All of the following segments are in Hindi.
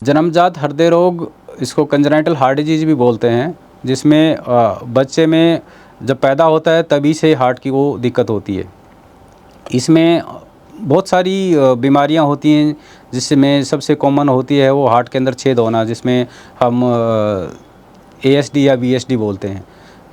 जन्मजात हृदय रोग, इसको कंजेनाइटल हार्ट डिजीज भी बोलते हैं, जिसमें बच्चे में जब पैदा होता है तभी से हार्ट की वो दिक्कत होती है। इसमें बहुत सारी बीमारियां होती हैं, जिसमें सबसे कॉमन होती है वो हार्ट के अंदर छेद होना, जिसमें हम ASD या VSD बोलते हैं,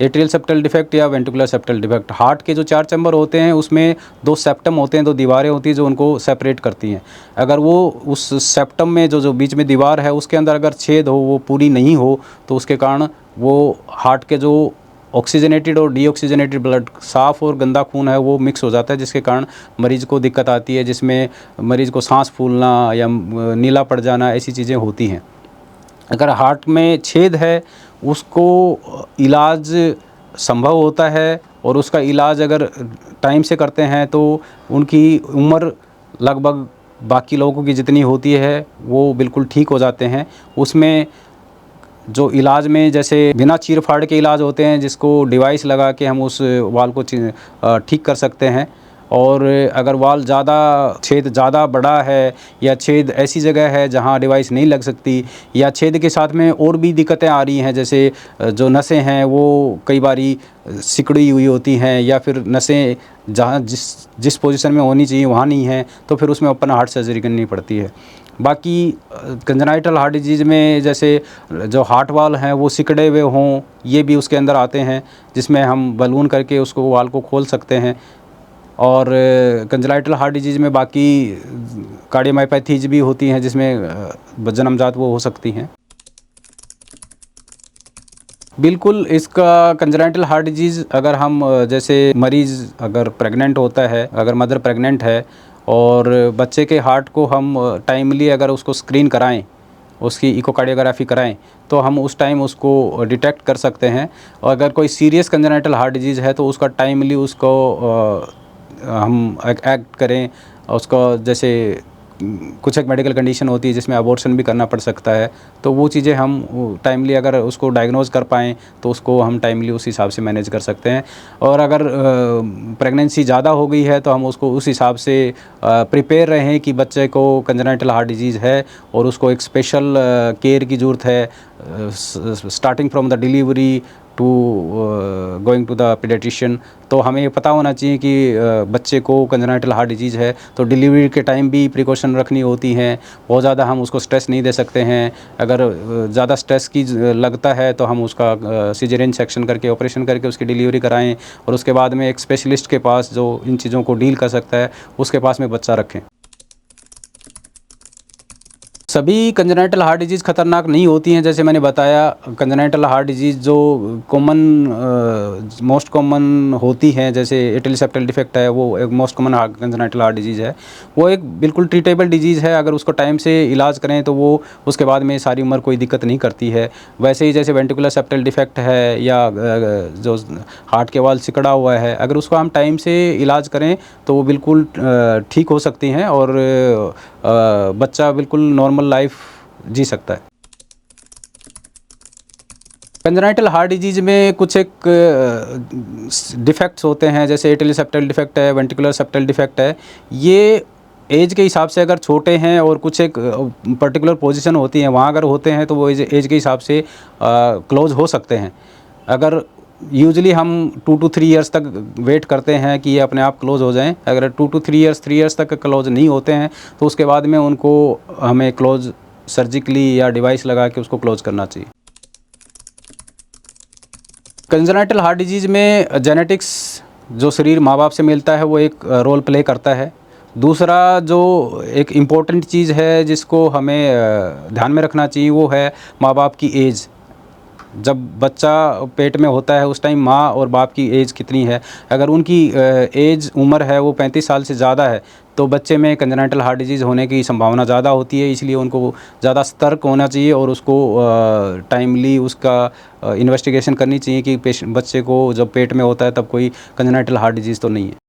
एट्रियल सेप्टल डिफेक्ट या वेंट्रिकुलर सेप्टल डिफेक्ट। हार्ट के जो 4 चैम्बर होते हैं उसमें 2 सेप्टम होते हैं, 2 दीवारें होती हैं जो उनको सेपरेट करती हैं। अगर वो उस सेप्टम में जो बीच में दीवार है उसके अंदर अगर छेद हो, वो पूरी नहीं हो, तो उसके कारण वो हार्ट के जो ऑक्सीजनेटेड और डीऑक्सीजनेटेड ब्लड, साफ़ और गंदा खून है, वो मिक्स हो जाता है, जिसके कारण मरीज़ को दिक्कत आती है, जिसमें मरीज़ को सांस फूलना या नीला पड़ जाना, ऐसी चीज़ें होती हैं। अगर हार्ट में छेद है, उसको इलाज संभव होता है, और उसका इलाज अगर टाइम से करते हैं तो उनकी उम्र लगभग बाकी लोगों की जितनी होती है वो बिल्कुल ठीक हो जाते हैं। उसमें जो इलाज में जैसे बिना चीर-फाड़ के इलाज होते हैं, जिसको डिवाइस लगा के हम उस वाल्व को ठीक कर सकते हैं। और अगर वाल्व छेद ज़्यादा बड़ा है, या छेद ऐसी जगह है जहां डिवाइस नहीं लग सकती, या छेद के साथ में और भी दिक्कतें आ रही हैं, जैसे जो नसें हैं वो कई बारी सिकुड़ी हुई होती हैं, या फिर नसें जहां जिस पोजीशन में होनी चाहिए वहाँ नहीं है, तो फिर उसमें ओपन हार्ट सर्जरी करनी पड़ती है। बाकी कंजेनाइटल हार्ट डिजीज़ में जैसे जो हार्ट वाल्व हैं वो सिकड़े हुए हों, ये भी उसके अंदर आते हैं, जिसमें हम बलून करके उसको वाल्व को खोल सकते हैं। और कंजेनाइटल हार्ट डिजीज़ में बाकी कार्डियोमायोपैथीज भी होती हैं, जिसमें जन्मजात वो हो सकती हैं। बिल्कुल, इसका कंजेनाइटल हार्ट डिजीज़ अगर हम जैसे मरीज़ अगर प्रेग्नेंट होता है, अगर मदर प्रेग्नेंट है और बच्चे के हार्ट को हम टाइमली अगर उसको स्क्रीन कराएं, उसकी इकोकार्डियोग्राफी कराएं, तो हम उस टाइम उसको डिटेक्ट कर सकते हैं। और अगर कोई सीरियस कंजेनाइटल हार्ट डिजीज़ है तो उसका टाइमली उसको हम एक्ट करें। उसको जैसे कुछ एक मेडिकल कंडीशन होती है जिसमें अबॉर्शन भी करना पड़ सकता है, तो वो चीज़ें हम टाइमली अगर उसको डायग्नोज़ कर पाएँ तो उसको हम टाइमली उस हिसाब से मैनेज कर सकते हैं। और अगर प्रेगनेंसी ज़्यादा हो गई है तो हम उसको उस हिसाब से प्रिपेयर रहें कि बच्चे को कंजेनाइटल हार्ट डिजीज़ है और उसको एक स्पेशल केयर की ज़रूरत है, starting from the delivery to going to the paediatrician. तो हमें ये पता होना चाहिए कि बच्चे को कंजेनाइटल हार्ट डिजीज़ है, तो डिलीवरी के टाइम भी प्रिकॉशन रखनी होती हैं। बहुत ज़्यादा हम उसको स्ट्रेस नहीं दे सकते हैं। अगर ज़्यादा स्ट्रेस की लगता है तो हम उसका सिजेरियन सेक्शन करके, ऑपरेशन करके उसकी डिलीवरी कराएं, और उसके बाद में एक स्पेशलिस्ट के पास जो इन चीज़ों को डील कर सकता है, उसके पास में बच्चा रखें। सभी कंजेनाइटल हार्ट डिजीज़ ख़तरनाक नहीं होती हैं। जैसे मैंने बताया, कंजेनाइटल हार्ट डिजीज़ जो मोस्ट कॉमन होती हैं, जैसे एट्रियल सेप्टल डिफेक्ट है, वो एक most common congenital heart disease है। वो एक बिल्कुल ट्रीटेबल डिजीज़ है। अगर उसको टाइम से इलाज करें तो वो उसके बाद में सारी उम्र कोई दिक्कत नहीं करती है। वैसे ही जैसे वेंट्रिकुलर सेप्टल डिफेक्ट है या जो हार्ट के वाल्व सिकुड़ा हुआ है, अगर उसको हम टाइम से इलाज करें तो वो बिल्कुल ठीक हो सकती हैं, और बच्चा बिल्कुल नॉर्मल लाइफ जी सकता है। कंजेनाइटल हार्ट डिजीज़ में कुछ एक डिफेक्ट्स होते हैं, जैसे एट्रियल सेप्टल डिफेक्ट है, वेंट्रिकुलर सेप्टल डिफेक्ट है। ये एज के हिसाब से अगर छोटे हैं और कुछ एक पर्टिकुलर पोजीशन होती है, वहाँ अगर होते हैं तो वो एज के हिसाब से क्लोज हो सकते हैं। अगर यूजुअली हम 2 to 3 ईयर्स तक वेट करते हैं कि ये अपने आप क्लोज हो जाएं। अगर 2 to 3 ईयर्स तक क्लोज नहीं होते हैं तो उसके बाद में उनको हमें क्लोज सर्जिकली या डिवाइस लगा के उसको क्लोज करना चाहिए। कंजेनाइटल हार्ट डिजीज़ में जेनेटिक्स जो शरीर माँ बाप से मिलता है वो एक रोल प्ले करता है। दूसरा जो एक इम्पोर्टेंट चीज़ है जिसको हमें ध्यान में रखना चाहिए, वो है माँ बाप की एज। जब बच्चा पेट में होता है उस टाइम माँ और बाप की एज कितनी है। अगर उनकी एज उम्र है वो 35 साल से ज़्यादा है तो बच्चे में कंजेनाइटल हार्ट डिजीज़ होने की संभावना ज़्यादा होती है। इसलिए उनको ज़्यादा सतर्क होना चाहिए और उसको टाइमली उसका इन्वेस्टिगेशन करनी चाहिए कि बच्चे को जब पेट में होता है तब कोई कंजेनाइटल हार्ट डिजीज़ तो नहीं है।